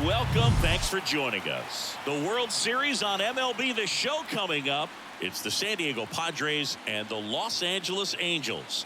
welcome. Thanks for joining us. The World Series on MLB The Show coming up. It's the San Diego Padres and the Los Angeles Angels.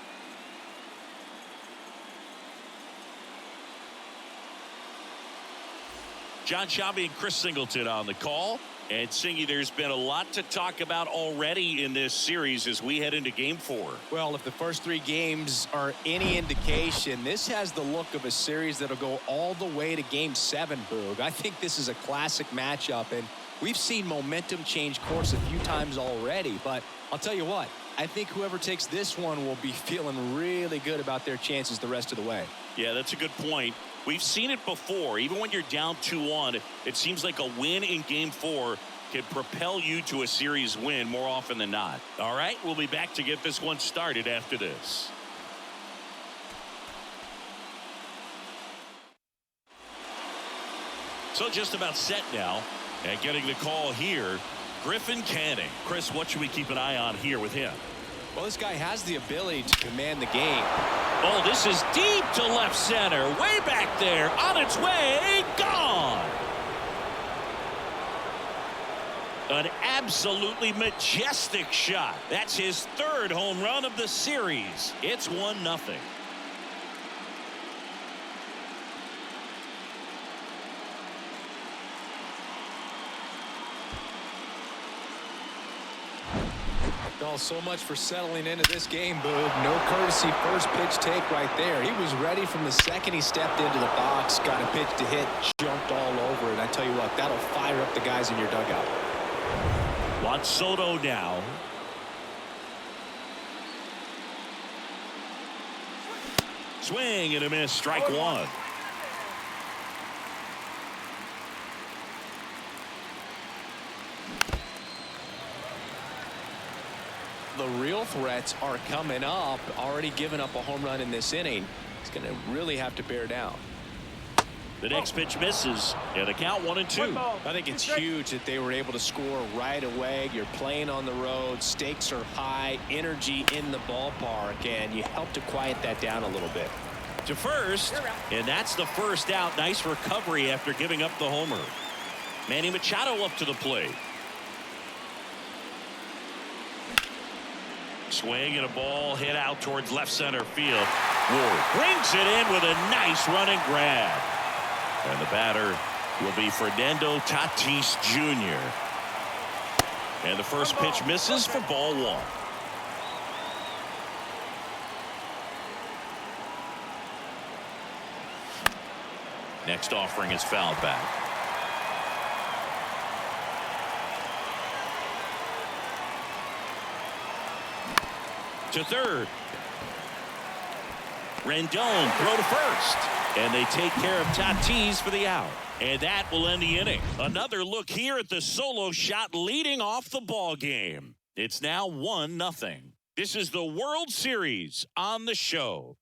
John Sciambi and Chris Singleton on the call. And Singy, there's been a lot to talk about already in this series as we head into Game 4. Well, if the first 3 games are any indication, this has the look of a series that'll go all the way to Game 7, Boog. I think this is a classic matchup, and we've seen momentum change course a few times already. But I'll tell you what, I think whoever takes this one will be feeling really good about their chances the rest of the way. Yeah, that's a good point. We've seen it before. Even when you're down 2-1, it seems like a win in Game 4 can propel you to a series win more often than not. All right, we'll be back to get this one started after this. So just about set now, and getting the call here, Griffin Canning. Chris, what should we keep an eye on here with him? Well, this guy has the ability to command the game. Oh, this is deep to left center. Way back there. On its way. Gone. An absolutely majestic shot. That's his 3rd home run of the series. It's 1-0. Oh, so much for settling into this game, Boog. No courtesy first pitch take right there. He was ready from the second he stepped into the box, got a pitch to hit, jumped all over it. I tell you what, that'll fire up the guys in your dugout. Juan Soto now. Swing and a miss. Strike 1. The real threats are coming up. Already given up a home run in this inning. He's going to really have to bear down. The next pitch misses, and the count 1-2. I think it's huge that they were able to score right away. You're playing on the road. Stakes are high. Energy in the ballpark, and you help to quiet that down a little bit. To first, and that's the first out. Nice recovery after giving up the homer. Manny Machado up to the plate. Swing and a ball hit out towards left center field. Ward brings it in with a nice running grab. And the batter will be Fernando Tatis Jr. And the first pitch misses for ball 1. Next offering is fouled back. To third. Rendon throw to first. And they take care of Tatis for the out. And that will end the inning. Another look here at the solo shot leading off the ball game. It's now 1-0. This is the World Series on the show.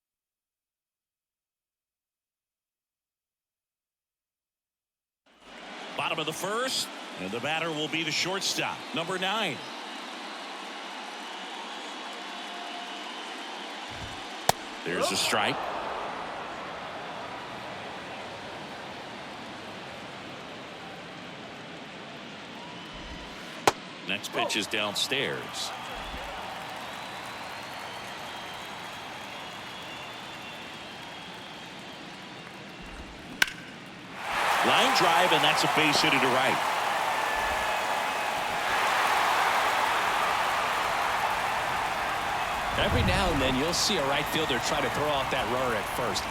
Bottom of the first. And the batter will be the shortstop, number 9. There's a strike. Next pitch is downstairs. Line drive, and that's a base hit to right. Every now and then you'll see a right fielder try to throw off that runner at first.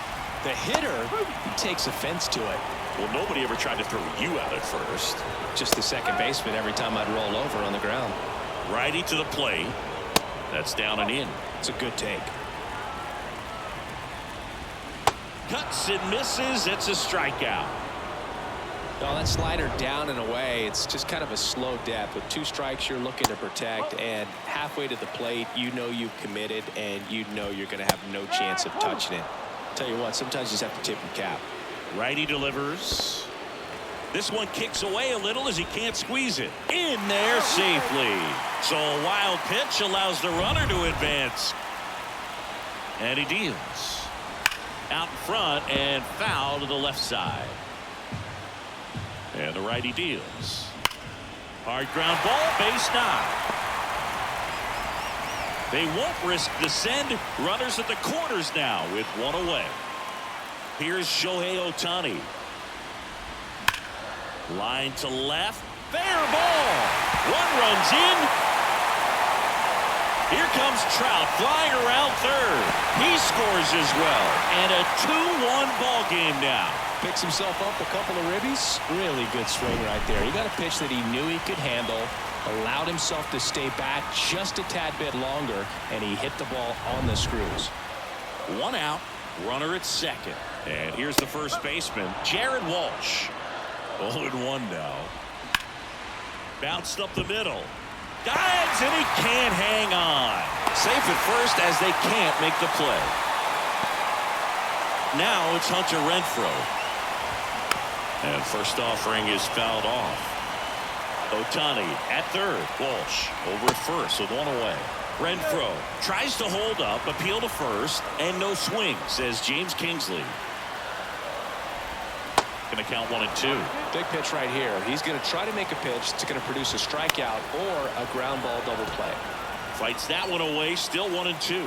The hitter takes offense to it. Well, nobody ever tried to throw you out at first. Just the second baseman every time I'd roll over on the ground. Righty to the plate. That's down and in. It's a good take. Cuts and misses. It's a strikeout. No, that slider down and away. It's just kind of a slow depth. With 2 strikes you're looking to protect, and halfway to the plate you know you've committed and you know you're going to have no chance of touching it. Tell you what, sometimes you just have to tip your cap. Righty delivers. This one kicks away a little as he can't squeeze it. In there safely. So a wild pitch allows the runner to advance. And he deals. Out in front and foul to the left side. the righty deals. Hard ground ball, base knock. They won't risk the send. Runners at the corners now with one away. Here's Shohei Ohtani. Line to left. Fair ball. One runs in. Here comes Trout flying around third. He scores as well. And a 2-1 ball game now. Picks himself up a couple of ribbies. Really good swing right there. He got a pitch that he knew he could handle. Allowed himself to stay back just a tad bit longer. And he hit the ball on the screws. One out. Runner at second. And here's the first baseman, Jared Walsh. 0-1 now. Bounced up the middle. Dives, and he can't hang on. Safe at first as they can't make the play. Now it's Hunter Renfroe. And first offering is fouled off. Ohtani at third. Walsh over at first with one away. Renfroe tries to hold up, appeal to first, and no swing, says James Kingsley. Going to count 1-2. Big pitch right here. He's going to try to make a pitch that's going to produce a strikeout or a ground ball double play. Fights that one away. Still 1-2.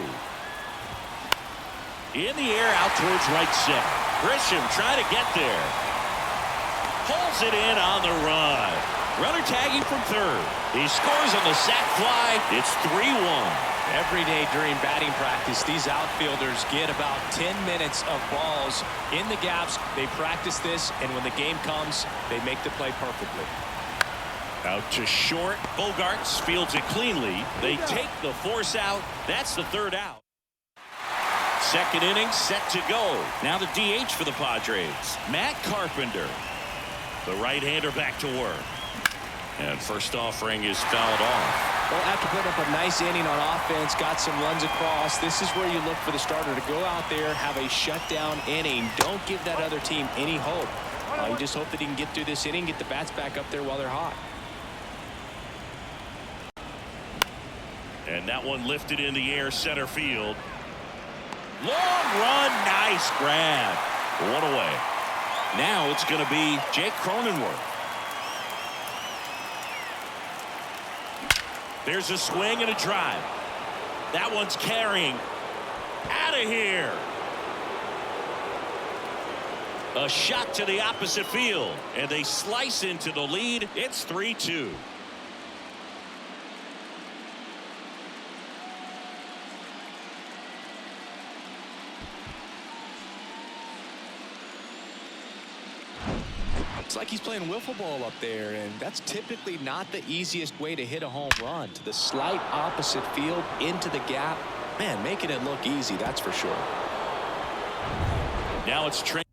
In the air out towards right center. Grisham trying to get there. Pulls it in on the run. Runner tagging from third. He scores on the sac fly. It's 3-1. Every day during batting practice, these outfielders get about 10 minutes of balls in the gaps. They practice this, and when the game comes, they make the play perfectly. Out to short. Bogaerts fields it cleanly. They take the force out. That's the third out. Second inning set to go. Now the DH for the Padres, Matt Carpenter. The right-hander back to work. And first offering is fouled off. Well, after putting up a nice inning on offense, got some runs across, this is where you look for the starter to go out there, have a shutdown inning. Don't give that other team any hope. You just hope that he can get through this inning, get the bats back up there while they're hot. And that one lifted in the air, center field. Long run, nice grab. One away. Now it's going to be Jake Cronenworth. There's a swing and a drive. That one's carrying. Out of here. A shot to the opposite field. And they slice into the lead. It's 3-2. It's like he's playing wiffle ball up there, and that's typically not the easiest way to hit a home run. To the slight opposite field, into the gap. Man, making it look easy, that's for sure. Now it's Trent.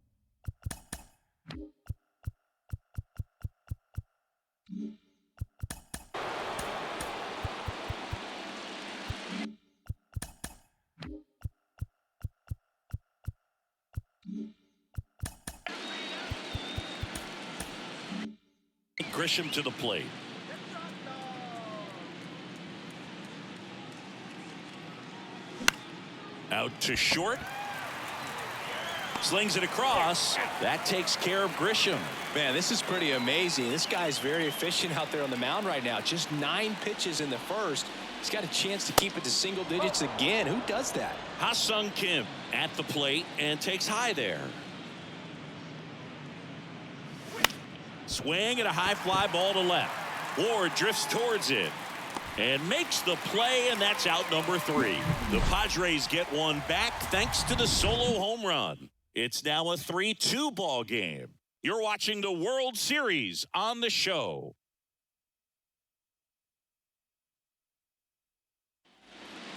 Grisham to the plate. Out to short. Slings it across. That takes care of Grisham. Man, this is pretty amazing. This guy's very efficient out there on the mound right now. Just 9 pitches in the first. He's got a chance to keep it to single digits again. Who does that? Ha-Seong Kim at the plate and takes high there. Swing and a high fly ball to left. Ward drifts towards it and makes the play, and that's out number 3. The Padres get one back thanks to the solo home run. It's now a 3-2 ball game. You're watching the World Series on the show.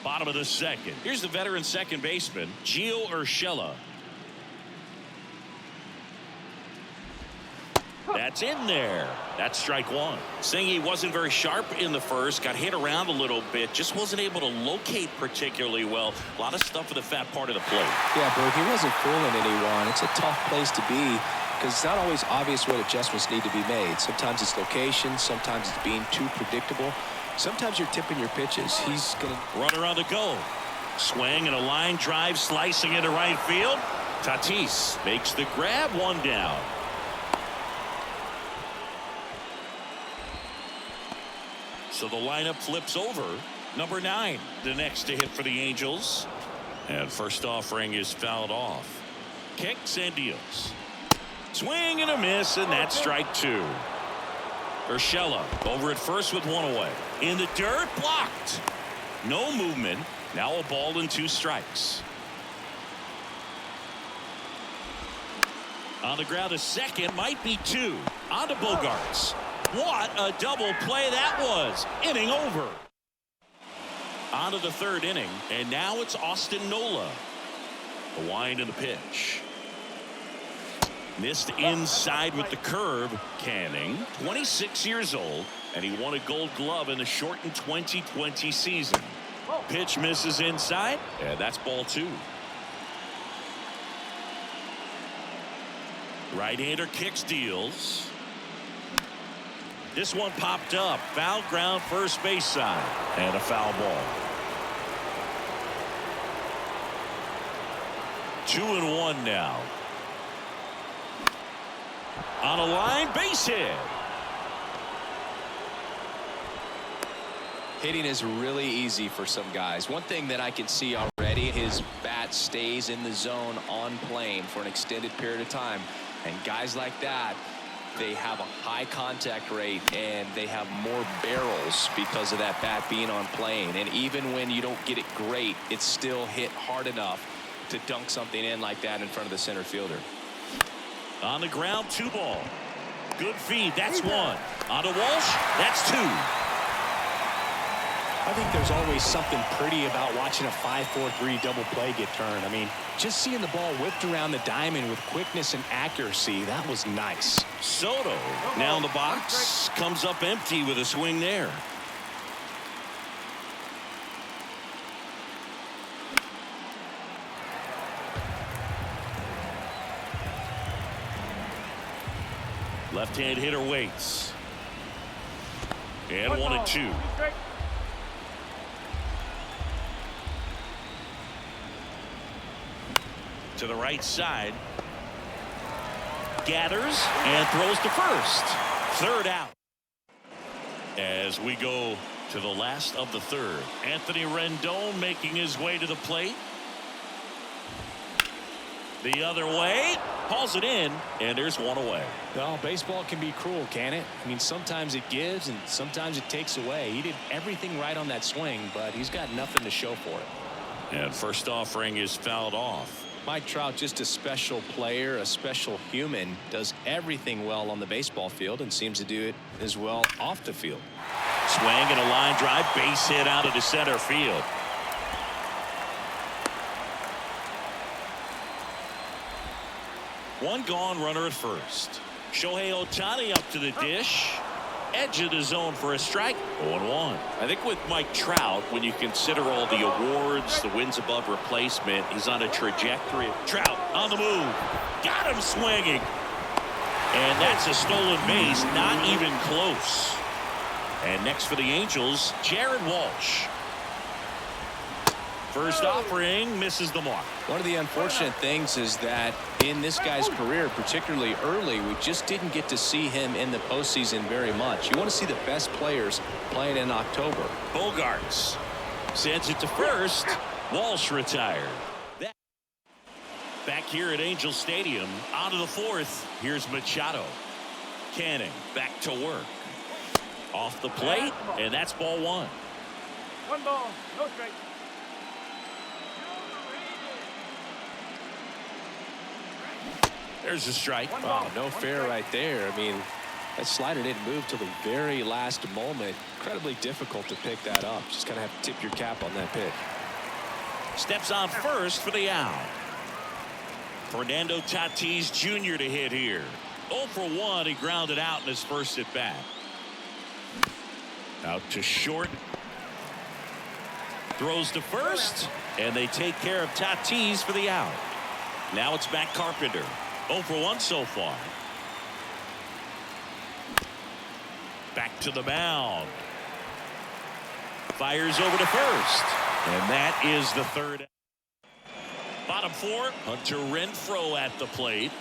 Bottom of the second. Here's the veteran second baseman, Gio Urshela. That's in there. That's strike one. Saying he wasn't very sharp in the first, got hit around a little bit, just wasn't able to locate particularly well. A lot of stuff in the fat part of the plate. Yeah, Berg, he wasn't fooling anyone. It's a tough place to be because it's not always obvious what adjustments need to be made. Sometimes it's location, sometimes it's being too predictable. Sometimes you're tipping your pitches. He's going to... Runner on the go. Swing and a line drive slicing into right field. Tatis makes the grab, one down. So the lineup flips over. Number 9, the next to hit for the Angels. And first offering is fouled off. Kicks and deals. Swing and a miss, and that's strike 2. Urshela over at first with 1 away. In the dirt, blocked. No movement. Now a ball and 2 strikes. On the ground, a second, might be 2. On to Bogaerts. What a double play that was. Inning over. On to the 3rd inning, and now it's Austin Nola. The wind and the pitch. Missed inside with the curve. Canning, 26 years old, and he won a Gold Glove in the shortened 2020 season. Pitch misses inside, and that's ball 2. Right-hander kicks, deals. This one popped up. Foul ground, first base side, and a foul ball. 2-1 now. On a line, base hit. Hitting is really easy for some guys. One thing that I can see already, his bat stays in the zone on plane for an extended period of time. And guys like that, they have a high contact rate and they have more barrels because of that bat being on plane. And even when you don't get it great, it's still hit hard enough to dunk something in like that in front of the center fielder. On the ground, 2 ball. Good feed. That's 1. On to Walsh. That's 2. I think there's always something pretty about watching a 5-4-3 double play get turned. I mean, just seeing the ball whipped around the diamond with quickness and accuracy, that was nice. Soto now in the box, comes up empty with a swing there. Left-hand hitter waits. And 1-2. To the right side. Gathers and throws to first. 3rd out. As we go to the last of the 3rd. Anthony Rendon making his way to the plate. The other way. Hauls it in, and there's 1 away. Well, baseball can be cruel, can it? I mean, sometimes it gives and sometimes it takes away. He did everything right on that swing, but he's got nothing to show for it. And first offering is fouled off. Mike Trout, just a special player, a special human, does everything well on the baseball field and seems to do it as well off the field. Swing and a line drive, base hit out of the center field. One gone, runner at first. Shohei Ohtani up to the dish. Edge of the zone for a strike. 0-1. I think with Mike Trout, when you consider all the awards, the wins above replacement, he's on a trajectory. Trout on the move. Got him swinging. And that's a stolen base, not even close. And next for the Angels, Jared Walsh. First offering misses the mark. One of the unfortunate things is that in this guy's career, particularly early, we just didn't get to see him in the postseason very much. You want to see the best players playing in October. Bogaerts sends it to first. Walsh retired. Back here at Angel Stadium, on to the 4th. Here's Machado. Canning back to work. Off the plate, and that's ball 1. 1 ball, no strike. There's a strike. Wow, no fair right there. I mean, that slider didn't move till the very last moment. Incredibly difficult to pick that up. Just kind of have to tip your cap on that pitch. Steps on first for the out. Fernando Tatis Jr. to hit here. 0 for 1. He grounded out in his first at bat. Out to short. Throws to first. And they take care of Tatis for the out. Now it's back Carpenter. 0 for 1 so far. Back to the mound. Fires over to first. And that is the 3rd. Bottom 4, Hunter Renfroe at the plate.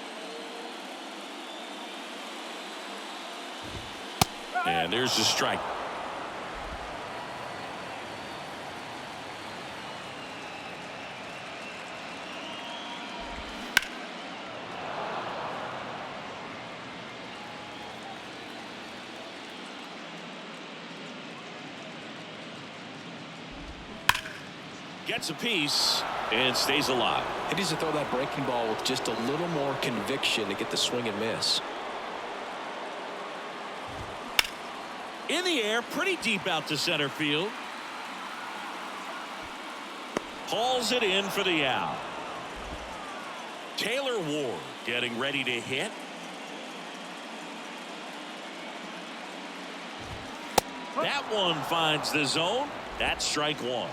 And there's the strike. Gets a piece and stays alive. He needs to throw that breaking ball with just a little more conviction to get the swing and miss. In the air, pretty deep out to center field. Hauls it in for the out. Taylor Ward getting ready to hit. That one finds the zone. That's strike one.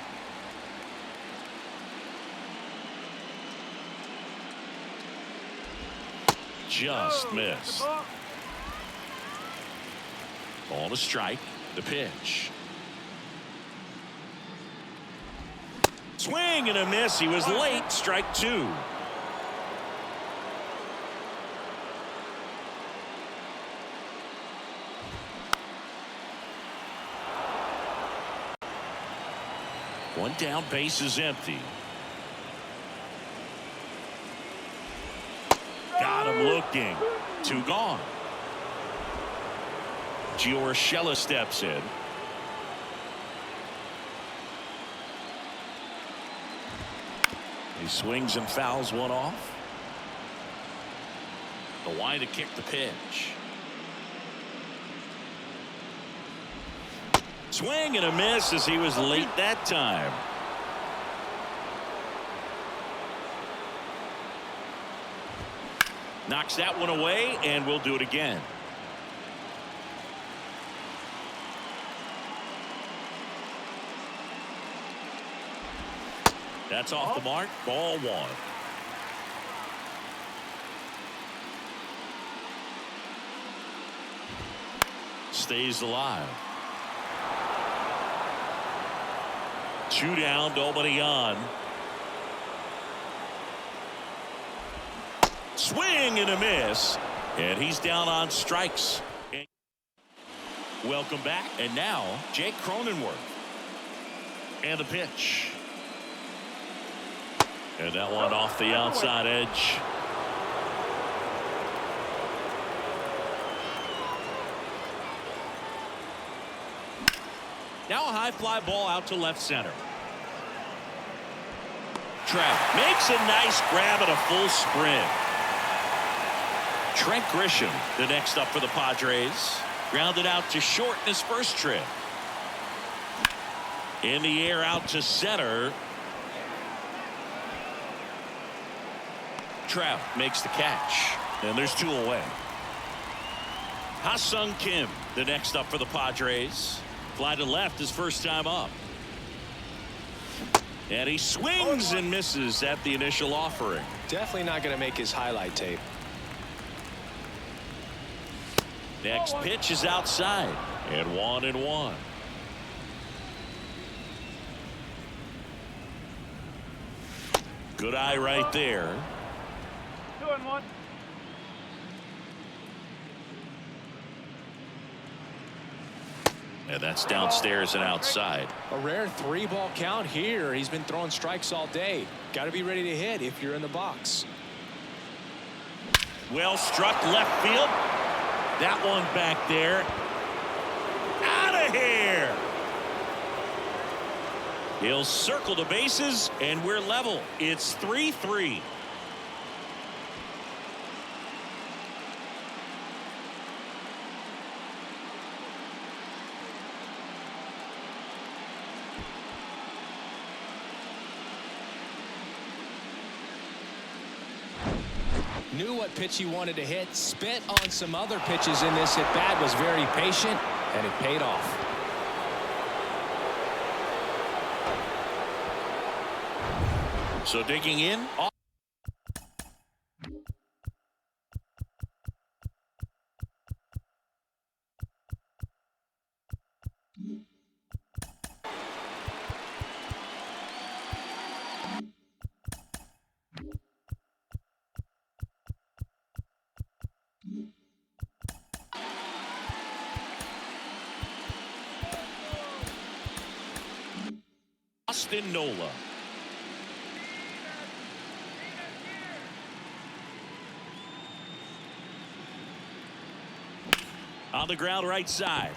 Just missed. Ball to strike. The pitch. Swing and a miss. He was late. Strike two. One down, base is empty. Got him looking. Two gone. Giorgella steps in. He swings and fouls one off. The line to kick the pitch. Swing and a miss as he was late that time. Knocks that one away, and we'll do it again. That's off the mark. Ball one. Stays alive. Two down, nobody on. Swing and a miss, and he's down on strikes. Welcome back, and now Jake Cronenworth. And the pitch. And that one off the outside edge. Now a high fly ball out to left center. Trout makes a nice grab at a full sprint. Trent Grisham, the next up for the Padres. Grounded out to short in his first trip. In the air out to center. Trout makes the catch. And there's two away. Ha-Seong Kim, the next up for the Padres. Fly to left his first time up. And he swings and misses at the initial offering. Definitely not going to make his highlight tape. Next pitch is outside. And 1-1. Good eye right there. 2-1. And that's downstairs and outside. A rare 3-ball count here. He's been throwing strikes all day. Got to be ready to hit if you're in the box. Well struck left field. That one back there. Out of here. He'll circle the bases, and we're level. It's 3-3. Knew what pitch he wanted to hit. Spit on some other pitches in this at bat. Was very patient, and it paid off. So digging in. Austin Nola. On the ground right side.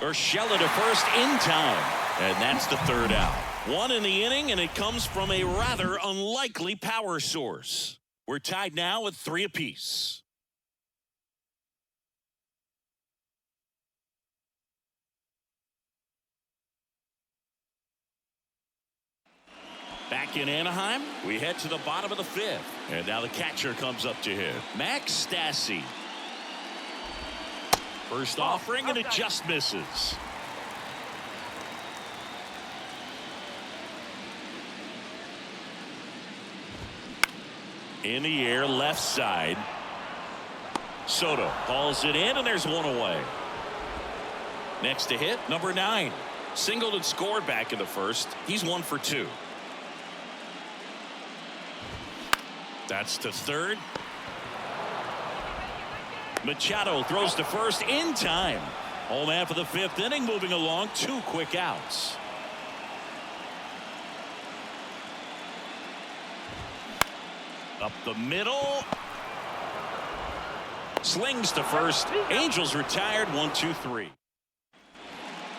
Urshela to first in time. And that's the third out. One in the inning, and it comes from a rather unlikely power source. We're tied now at 3 apiece. Back in Anaheim, we head to the bottom of the 5th. And now the catcher comes up to hit. Max Stassi. First offering, and it just misses. In the air, left side. Soto hauls it in, and there's one away. Next to hit, number 9. Singled and scored back in the first. He's 1 for 2. That's to third. Machado throws to first in time. Home man for the 5th inning, moving along, 2 quick outs. Up the middle. Slings to first. Angels retired, 1-2-3.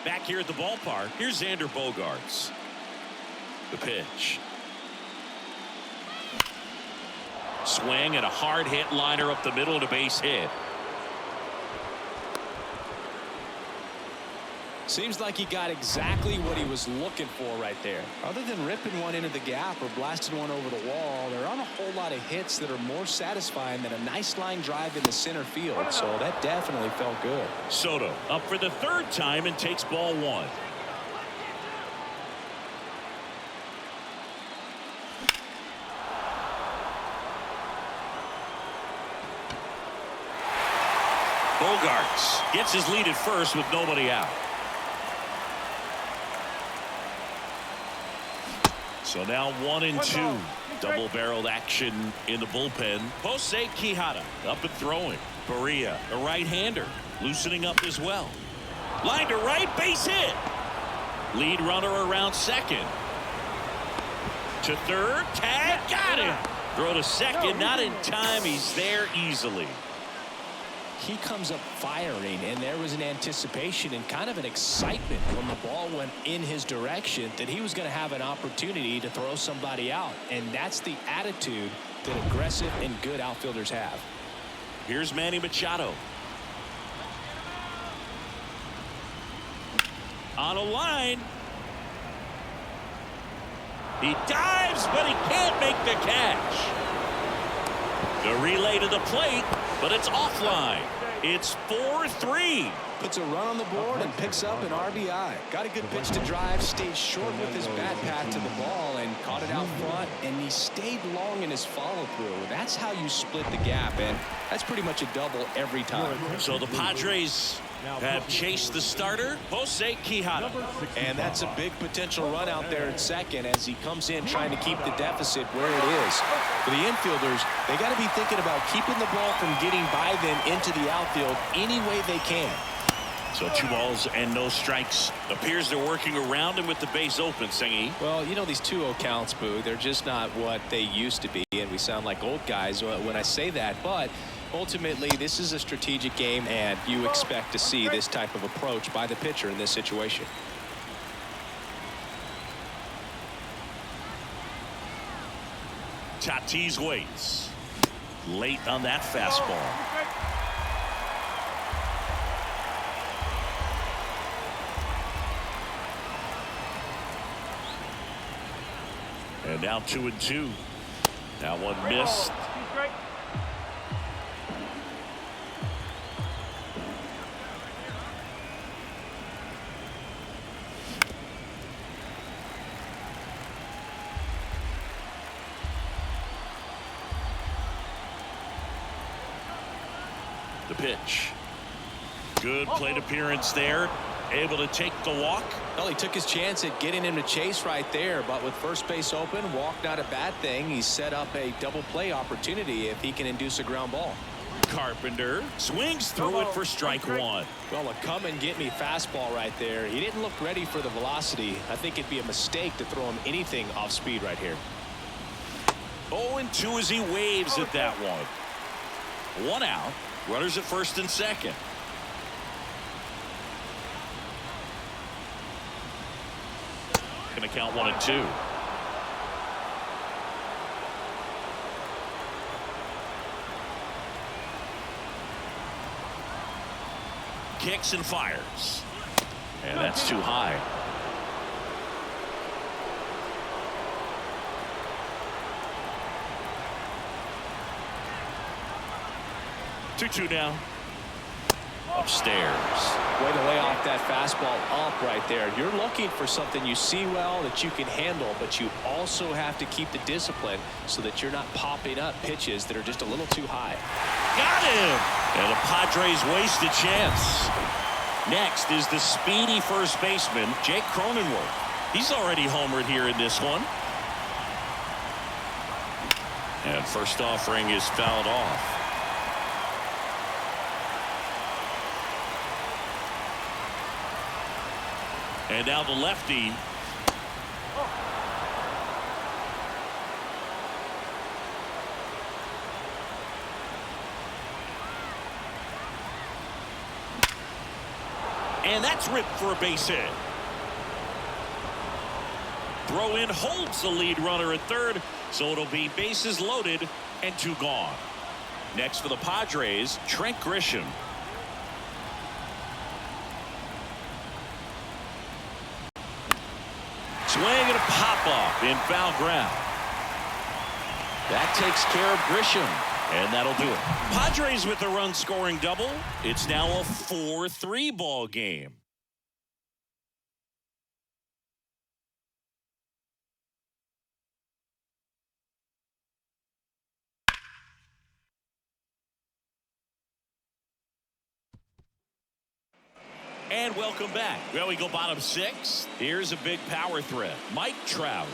Back here at the ballpark, here's Xander Bogaerts. The pitch. Swing and a hard hit liner up the middle to base hit. Seems like he got exactly what he was looking for right there. Other than ripping one into the gap or blasting one over the wall, there aren't a whole lot of hits that are more satisfying than a nice line drive in the center field. So that definitely felt good. Soto up for the 3rd time and takes ball 1. Bogaerts gets his lead at first with nobody out. So now 1-2. Double-barreled action in the bullpen. Jose Quijada up and throwing. Barria, a right-hander, loosening up as well. Line to right, base hit. Lead runner around second. To third, tag, got him. Throw to second, not in time. He's there easily. He comes up firing, and there was an anticipation and kind of an excitement when the ball went in his direction that he was going to have an opportunity to throw somebody out. And that's the attitude that aggressive and good outfielders have. Here's Manny Machado. On a line. He dives, but he can't make the catch. The relay to the plate, but it's offline. It's 4-3. Puts a run on the board and picks up an RBI. Got a good pitch to drive, stayed short with his bat path to the ball and caught it out front, and he stayed long in his follow-through. That's how you split the gap, and that's pretty much a double every time. So the Padres have chased the starter, Jose Quijada. And that's a big potential run out there at second as he comes in trying to keep the deficit where it is. For the infielders, they got to be thinking about keeping the ball from getting by them into the outfield any way they can. So 2 balls and no strikes. Appears they're working around him with the base open, Singy. Well, you know, these 2-0 counts, Boo, they're just not what they used to be, and we sound like old guys when I say that, but ultimately this is a strategic game, and you expect to see this type of approach by the pitcher in this situation. Tatis waits. Late on that fastball. And now 2-2. Now one missed. The pitch. Good plate appearance there. Able to take the walk. Well, he took his chance at getting him to chase right there, but with first base open, walk not a bad thing. He set up a double play opportunity if he can induce a ground ball. Carpenter swings through it for strike 1. Well, a come and get me fastball right there. He didn't look ready for the velocity. I think it'd be a mistake to throw him anything off speed right here. 0-2 as he waves at that one. 1 out. Runners at first and second. Going to count 1-2. Kicks and fires. And that's too high. 2-2 now. Upstairs. Way to lay off that fastball up right there. You're looking for something you see well that you can handle, but you also have to keep the discipline so that you're not popping up pitches that are just a little too high. Got him! And the Padres waste a chance. Next is the speedy first baseman, Jake Cronenworth. He's already homered here in this one. And first offering is fouled off. And now the lefty. And that's ripped for a base hit. Throw in holds the lead runner at third, so it'll be bases loaded and 2 gone. Next for the Padres, Trent Grisham. Swing and a pop-up in foul ground. That takes care of Grisham, and that'll do it. Padres with a run-scoring double. It's now a 4-3 ball game. And welcome back. Well, we go bottom 6. Here's a big power threat. Mike Trout.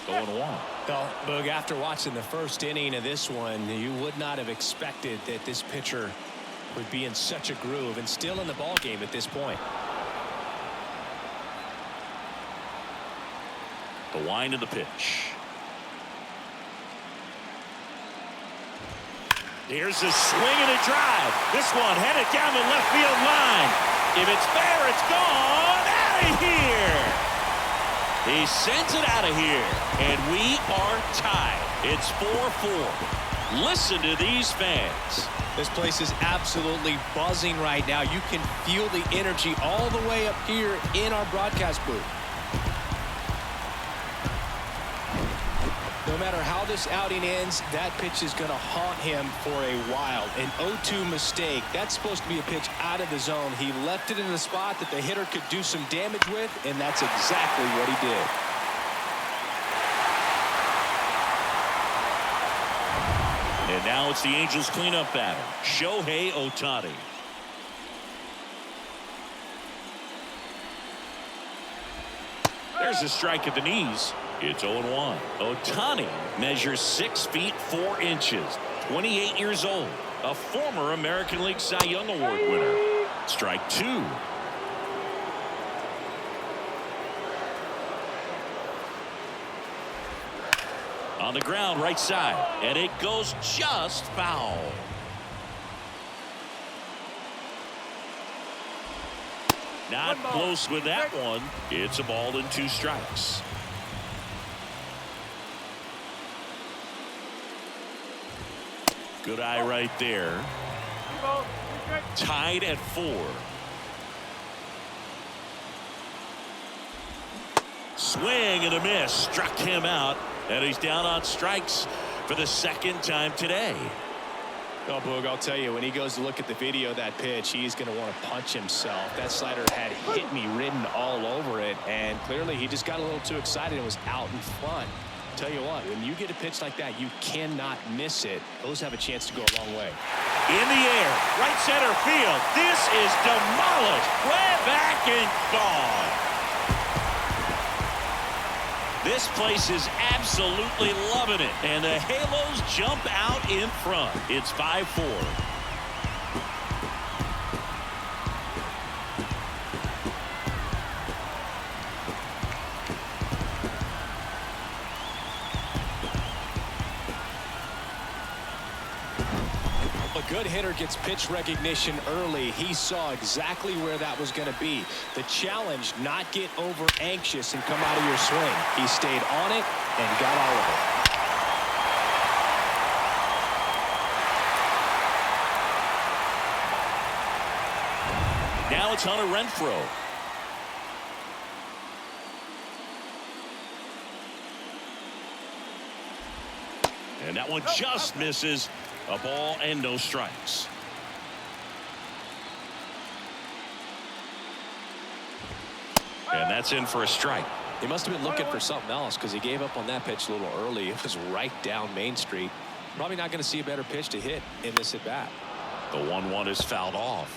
Going 1. Well, Boog, after watching the first inning of this one, you would not have expected that this pitcher would be in such a groove and still in the ball game at this point. The wind of the pitch. Here's a swing and a drive. This one headed down the left field line. If it's fair, it's gone. Out of here. He sends it out of here. And we are tied. It's 4-4. Listen to these fans. This place is absolutely buzzing right now. You can feel the energy all the way up here in our broadcast booth. No matter how this outing ends, that pitch is going to haunt him for a while. An 0-2 mistake. That's supposed to be a pitch out of the zone. He left it in the spot that the hitter could do some damage with, and that's exactly what he did. And now it's the Angels cleanup batter, Shohei Ohtani. There's a strike at the knees. It's 0-1. Ohtani measures 6 feet 4 inches, 28 years old, a former American League Cy Young Award winner. Strike 2. On the ground, right side, and it goes just foul. Not close with that one. It's a ball and 2 strikes. Good eye right there. Tied at 4. Swing and a miss. Struck him out. And he's down on strikes for the 2nd time today. Oh, Boog, I'll tell you, when he goes to look at the video of that pitch, he's going to want to punch himself. That slider had hit me written all over it, and clearly he just got a little too excited and was out in front. Tell you what, when you get a pitch like that, you cannot miss it. Those have a chance to go a long way. In the air, right center field. This is demolished. Way back and gone. This place is absolutely loving it. And the Halos jump out in front. It's 5-4. A good hitter gets pitch recognition early. He saw exactly where that was going to be. The challenge, not get over anxious and come out of your swing. He stayed on it and got all of it. Now it's Hunter Renfroe. And that one just misses. A ball and no strikes. And that's in for a strike. He must have been looking for something else because he gave up on that pitch a little early. It was right down Main Street. Probably not going to see a better pitch to hit in this at bat. The 1-1 is fouled off.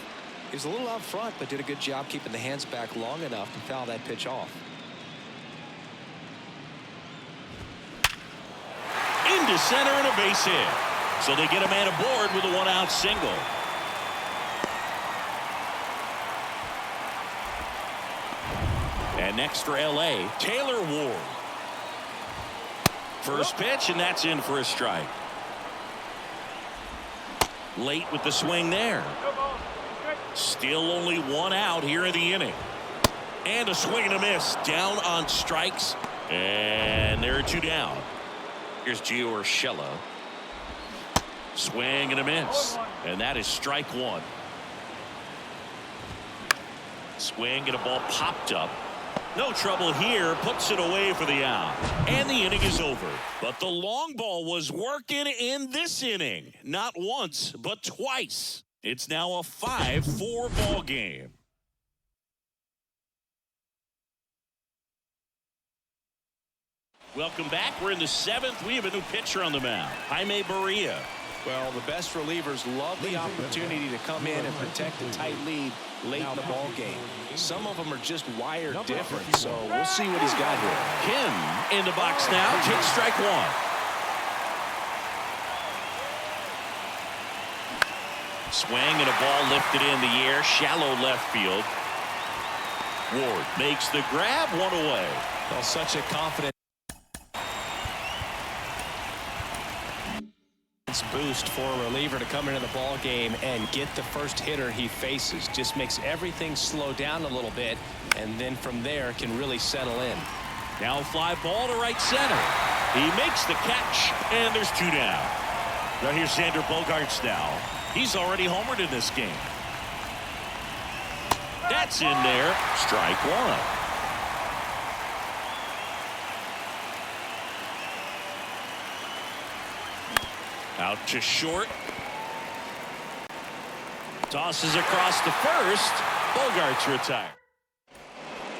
He was a little out front, but did a good job keeping the hands back long enough to foul that pitch off. Into center and a base hit. So they get a man aboard with a 1-out single. And next for LA, Taylor Ward. First pitch, and that's in for a strike. Late with the swing there. Still only 1 out here in the inning. And a swing and a miss. Down on strikes. And there are 2 down. Here's Gio Urshela. Swing and a miss. And that is strike 1. Swing and a ball popped up. No trouble here. Puts it away for the out. And the inning is over. But the long ball was working in this inning. Not once, but twice. It's now a 5-4 ball game. Welcome back. We're in the 7th. We have a new pitcher on the mound. Jaime Barria. Well, the best relievers love the opportunity to come in and protect a tight lead late in the ball game. Some of them are just wired different, so we'll see what he's got here. Kim in the box now. Takes strike 1. Swing and a ball lifted in the air. Shallow left field. Ward makes the grab. 1 away. Well, such a confident boost for a reliever to come into the ball game and get the first hitter he faces. Just makes everything slow down a little bit, and then from there can really settle in. Now a fly ball to right center. He makes the catch, and there's 2 down. Now here's Xander Bogaerts now. He's already homered in this game. That's in there. Strike 1. Out to short. Tosses across to first. Bogaerts retired.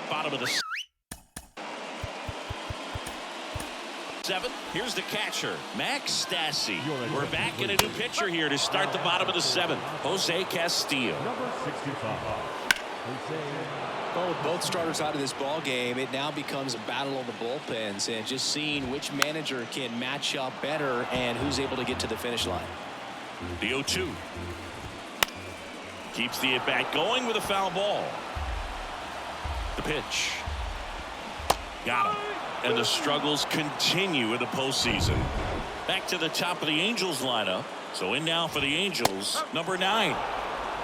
Bottom of the 7th. Here's the catcher, Max Stassi. We're back in a new pitcher here to start the bottom of the 7th. Jose Castillo. Well, with both starters out of this ball game, it now becomes a battle of the bullpens and just seeing which manager can match up better and who's able to get to the finish line. The 0-2. Keeps the at-bat going with a foul ball. The pitch. Got him. And the struggles continue in the postseason. Back to the top of the Angels lineup. So in now for the Angels, number 9.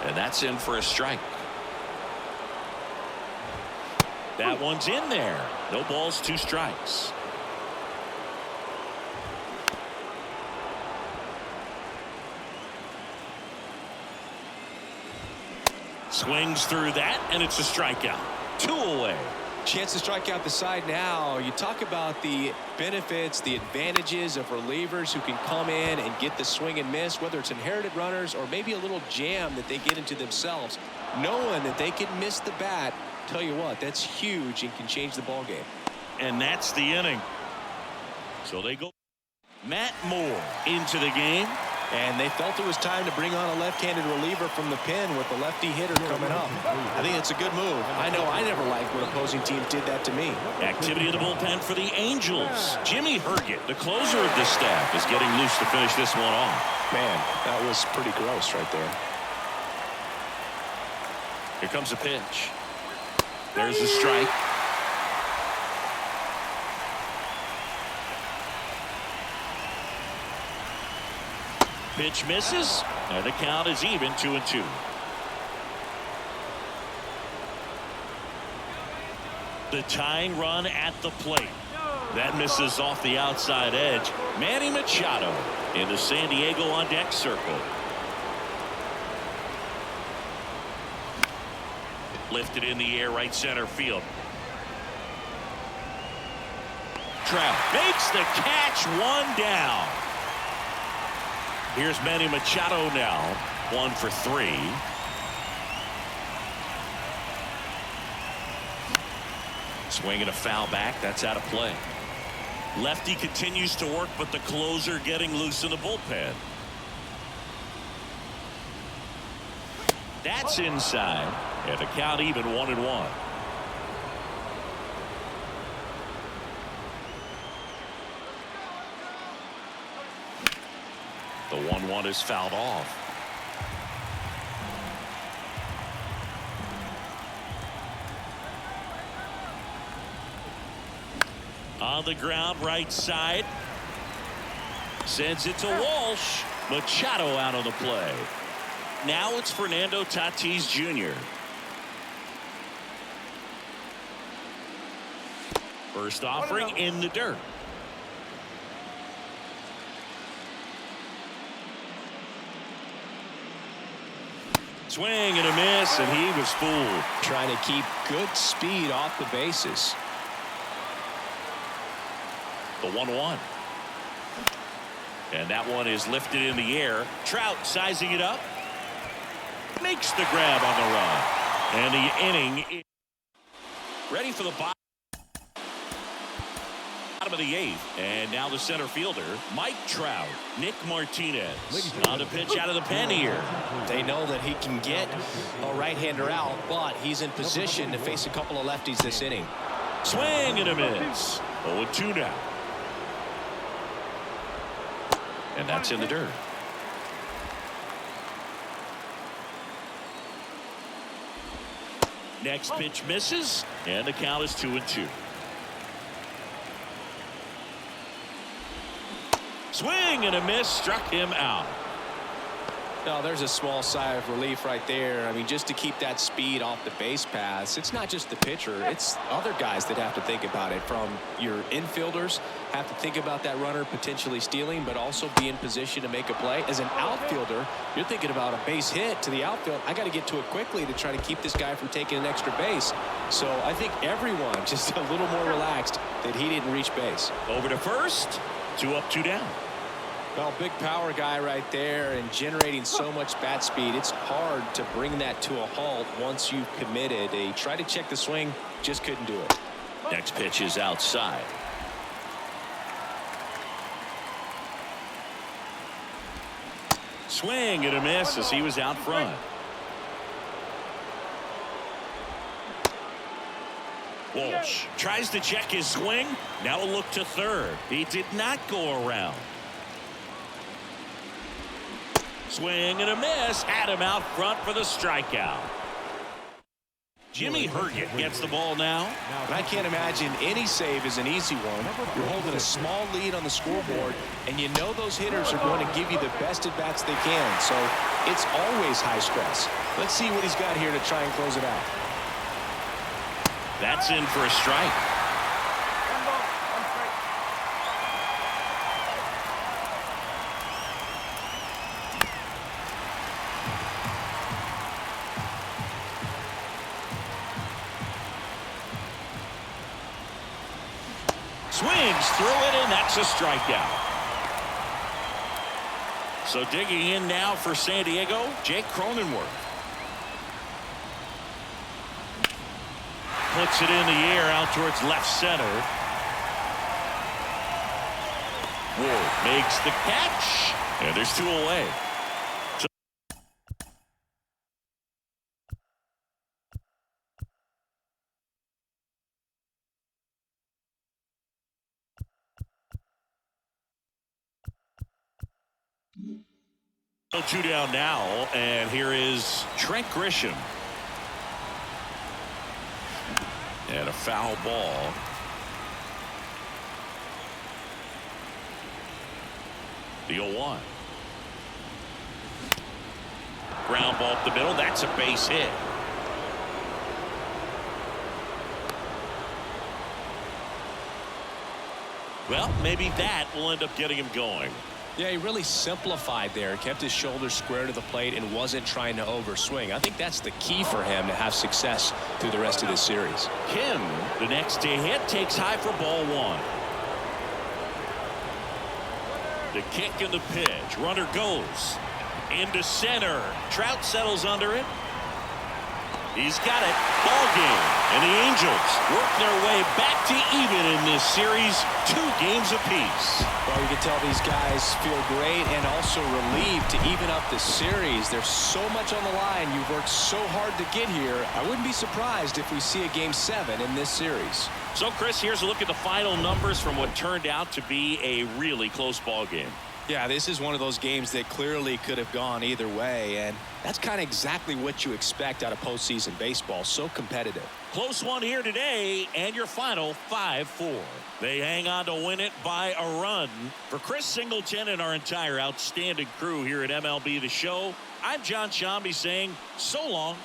And that's in for a strike. That one's in there. No balls, 2 strikes. Swings through that, and it's a strikeout. 2 away. Chance to strike out the side now. You talk about the benefits, the advantages of relievers who can come in and get the swing and miss, whether it's inherited runners or maybe a little jam that they get into themselves. Knowing that they can miss the bat, tell you what, that's huge and can change the ball game. And that's the inning. So they go. Matt Moore into the game. And they felt it was time to bring on a left-handed reliever from the pen with the lefty hitter coming up. I think it's a good move. I know I never liked when opposing teams did that to me. Activity in the bullpen for the Angels. Jimmy Herget, the closer of this staff, is getting loose to finish this one off. Man, that was pretty gross right there. Here comes a pitch. There's the strike. pitch misses, and the count is even 2-2. The tying run at the plate. That misses off the outside edge. Manny Machado in the San Diego on deck circle. Lifted in the air, right center field. Trout makes the catch, one down. Here's Manny Machado now, 1 for 3. Swinging a foul back, that's out of play. Lefty continues to work, but the closer getting loose in the bullpen. That's inside, and the count even 1-1. The 1-1 is fouled off. On the ground, right side. Sends it to Walsh. Machado out of the play. Now it's Fernando Tatis Jr. First offering in the dirt. Swing and a miss, and he was fooled. Trying to keep good speed off the bases. The 1-1. And that one is lifted in the air. Trout sizing it up. Makes the grab on the run. And the inning is ready for the bottom of the 8th. And now the center fielder, Mike Trout. Nick Martinez on the pitch out of the pen here. They know that he can get a right-hander out, but he's in position to face a couple of lefties this inning. Swing and a miss. 0-2 now. And that's in the dirt. Next pitch misses, and the count is 2-2. Swing and a miss, struck him out. No, there's a small sigh of relief right there. I mean, just to keep that speed off the base paths. It's not just the pitcher, it's other guys that have to think about it. From your infielders have to think about that runner potentially stealing, but also be in position to make a play. As an outfielder, you're thinking about a base hit to the outfield. I got to get to it quickly to try to keep this guy from taking an extra base. So I think everyone just a little more relaxed that he didn't reach base. Over to first. 2 up, 2 down. Well, big power guy right there and generating so much bat speed. It's hard to bring that to a halt once you've committed. He tried to check the swing, just couldn't do it. Next pitch is outside. Swing and a miss as he was out front. Walsh tries to check his swing. Now a look to third. He did not go around. Swing and a miss. Had him out front for the strikeout. Jimmy Herget gets the ball now. And I can't imagine any save is an easy one. You're holding a small lead on the scoreboard, and you know those hitters are going to give you the best at bats they can. So it's always high stress. Let's see what he's got here to try and close it out. That's in for a strike. Swings through it, and that's a strikeout. So digging in now for San Diego, Jake Cronenworth. Puts it in the air out towards left center. Ward makes the catch, and there's 2 away. So 2 down now, and here is Trent Grisham. And a foul ball. The 0-1. Ground ball up the middle. That's a base hit. Well, maybe that will end up getting him going. Yeah, he really simplified there. Kept his shoulders square to the plate and wasn't trying to overswing. I think that's the key for him to have success through the rest of this series. Kim, the next to hit, takes high for ball one. The kick and the pitch. Runner goes into center. Trout settles under it. He's got it. Ball game. And the Angels work their way back to even in this series. 2 games apiece. Well, you can tell these guys feel great and also relieved to even up the series. There's so much on the line. You've worked so hard to get here. I wouldn't be surprised if we see a game 7 in this series. So, Chris, here's a look at the final numbers from what turned out to be a really close ball game. Yeah, this is one of those games that clearly could have gone either way, and that's kind of exactly what you expect out of postseason baseball. So competitive. Close one here today, and your final 5-4. They hang on to win it by a run. For Chris Singleton and our entire outstanding crew here at MLB The Show, I'm John Shambi saying so long.